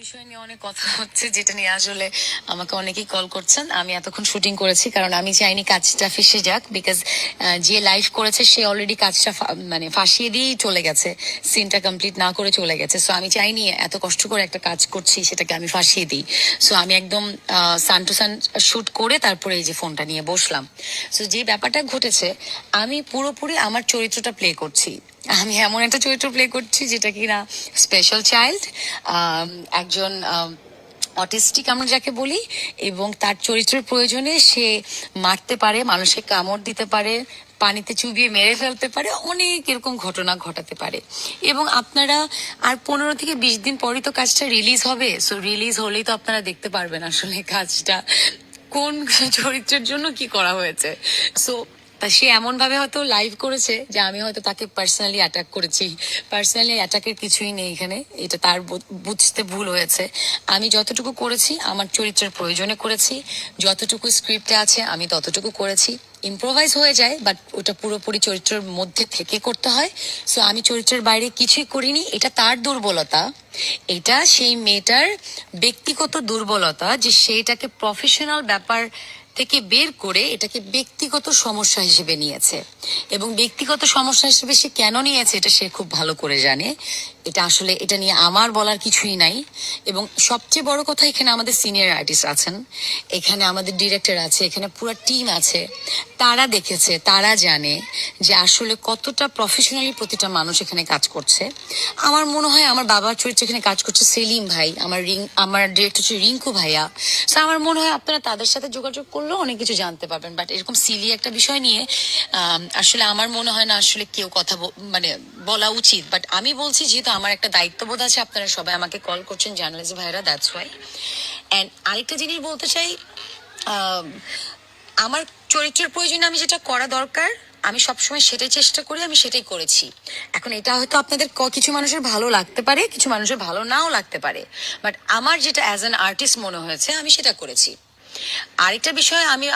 বিষয় নিয়ে অনেক কথা হচ্ছে, যেটা নিয়ে আসলে আমাকে অনেকেই কল করছেন। আমি এতক্ষণ শুটিং করেছি কারণ আমি চাইনি কাজটা ফেসে যাক, বিকজ যে লাইভ করেছে সে অলরেডি কাজটা মানে ফাঁসিয়ে দিয়েই চলে গেছে, সিনটা কমপ্লিট না করে চলে গেছে। সো আমি চাইনি এত কষ্ট করে একটা কাজ করছি সেটাকে আমি ফাঁসিয়ে দিই। সো আমি একদম সান টু সান শুট করে তারপরে এই যে ফোনটা নিয়ে বসলাম। সো যে ব্যাপারটা ঘটেছে, আমি পুরোপুরি আমার চরিত্রটা প্লে করছি। আমি এমন একটা চরিত্র প্লে করছি যেটা কিনা স্পেশাল চাইল্ড, একজন অটিস্টিক আমরা যাকে বলি, এবং তার চরিত্রের প্রয়োজনে সে মারতে পারে, মানুষকে কামড় দিতে পারে, পানিতে চুবিয়ে মেরে ফেলতে পারে, অনেক এরকম ঘটনা ঘটাতে পারে। এবং আপনারা আর 15 থেকে 20 দিন পরই তো কাজটা রিলিজ হবে। সো রিলিজ হলেই তো আপনারা দেখতে পারবেন আসলে কাজটা কোন চরিত্রের জন্য কি করা হয়েছে। সো তা সে এমন ভাবে হয়তো লাইভ করেছে যে আমি হয়তো তাকে পার্সোনালি অ্যাটাক করেছি। পার্সোনালি অ্যাটাকের কিছুই নেই এখানে, এটা তার বুঝতে ভুল হয়েছে। আমি যতটুকু করেছি আমার চরিত্রের প্রয়োজনে করেছি, যতটুকু স্ক্রিপ্টে আছে আমি ততটুকু করেছি। ইম্প্রোভাইজ হয়ে যায়, বাট ওটা পুরোপুরি চরিত্রের মধ্যে থেকে করতে হয়। সো আমি চরিত্রের বাইরে কিছুই করিনি, এটা তার দুর্বলতা, এটা সেই মেয়েটার ব্যক্তিগত দুর্বলতা যে সেটাকে প্রফেশনাল ব্যাপার থেকে বের করে এটাকে ব্যক্তিগত সমস্যা হিসেবে নিয়েছে। এবং ব্যক্তিগত সমস্যা হিসেবে সে কেন নিয়েছে এটা সে খুব ভালো করে জানে। এটা আসলে এটা নিয়ে আমার বলার কিছুই নাই। এবং সবচেয়ে বড় কথা, এখানে আমাদের সিনিয়র আর্টিস্ট আছেন, এখানে আমাদের ডিরেক্টর আছে, এখানে পুরো টিম আছে। তারা দেখেছে, তারা জানে যে আসলে কতটা প্রফেশনালি প্রতিটা মানুষ এখানে কাজ করছে। আমার মনে হয় আমার বাবার চরিত্রে এখানে কাজ করছে সেলিম ভাই, আমার ডিরেক্টর হচ্ছে রিঙ্কু ভাইয়া। তো আমার মনে হয় আপনারা তাদের সাথে যোগাযোগ করলেও অনেক কিছু জানতে পারবেন। বাট এরকম সিলি একটা বিষয় নিয়ে আসলে আমার মনে হয় না আসলে কেউ কথা মানে বলা উচিত। বাট আমি বলছি, যেহেতু আমার একটা দায়িত্ববোধ আছে, আপনারা সবাই আমাকে কল করছেন জার্নালিস্ট ভাইরা, দ্যাটস ওয়াই। অ্যান্ড আরেকটা জিনিস বলতে চাই, আমার চরিত্রের প্রয়োজনে আমি যেটা করা দরকার আমি সবসময় সেটাই চেষ্টা করি, আমি সেটাই করেছি। এখন এটা হয়তো আপনাদের কিছু মানুষের ভালো লাগতে পারে, কিছু মানুষের ভালো নাও লাগতে পারে, বাট আমার যেটা অ্যাজ অ্যান আর্টিস্ট মনে হয়েছে আমি সেটা করেছি। আরেকটা বিষয় আমি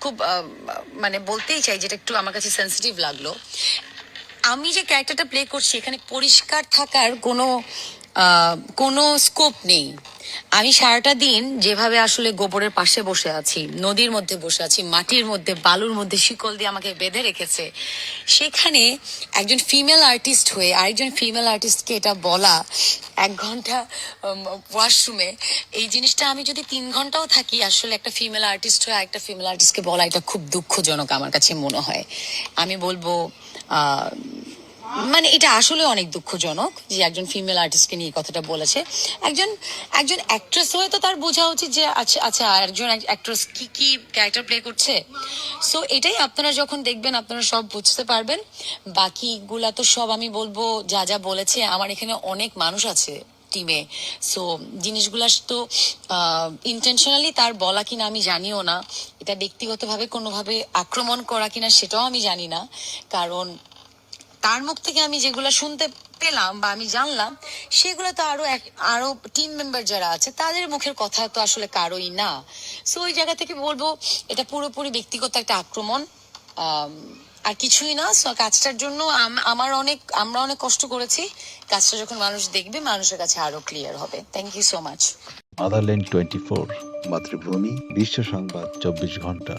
খুব মানে বলতেই চাই, যেটা একটু আমার কাছে সেন্সিটিভ লাগলো। আমি যে ক্যারেক্টারটা প্লে করছি এখানে পরিষ্কার থাকার কোনো স্কোপ নেই। আমি সারাটা দিন যেভাবে আসলে গোবরের পাশে বসে আছি, নদীর মধ্যে বসে আছি, মাটির মধ্যে, বালুর মধ্যে শিকল দিয়ে আমাকে বেঁধে রেখেছে, সেখানে একজন ফিমেল আর্টিস্ট হয়ে আরেকজন ফিমেল আর্টিস্টকে এটা বলা 1 ঘন্টা ওয়াশরুমে, এই জিনিসটা আমি যদি 3 ঘন্টাও থাকি, আসলে একটা ফিমেল আর্টিস্ট হয়ে আরেকটা ফিমেল আর্টিস্টকে বলা এটা খুব দুঃখজনক আমার কাছে মনে হয়। আমি বলবো মানে এটা আসলে অনেক দুঃখজনক যে একজন ফিমেল আর্টিস্টকে নিয়ে কথাটা বলেছে। একজন একজন অ্যাক্ট্রেস হয়ে তো তার বোঝা উচিত যে আচ্ছা আচ্ছা একজন অ্যাক্ট্রেস কি কি ক্যারেক্টার প্লে করছে। সো এটাই আপনারা যখন দেখবেন আপনারা সব বুঝতে পারবেন। বাকিগুলা তো সব আমি বলবো যা যা বলেছে, আমার এখানে অনেক মানুষ আছে টিমে। সো জিনিসগুলা তো ইন্টেনশনালি তার বলা কিনা আমি জানিও না, এটা ব্যক্তিগতভাবে কোনোভাবে আক্রমণ করা কিনা সেটাও আমি জানি না। কারণ তার মুখ থেকে আমি যেগুলো শুনতে পেলাম বা আমি জানলাম, সেগুলো তো আরো টিম মেম্বার যারা আছে তাদের মুখের কথা তো আসলে কারোই না। সো ওই জায়গা থেকে বলবো এটা পুরোপুরি ব্যক্তিগত একটা আক্রমণ, আর কিছুই না। সো কাজটার জন্য আমরা অনেক কষ্ট করেছি। কাজটা যখন মানুষ দেখবে মানুষের কাছে আরো ক্লিয়ার হবে। Thank you so much. Motherland 24, মাতৃভূমি, বিশ্ব সংবাদ 24 ঘন্টা।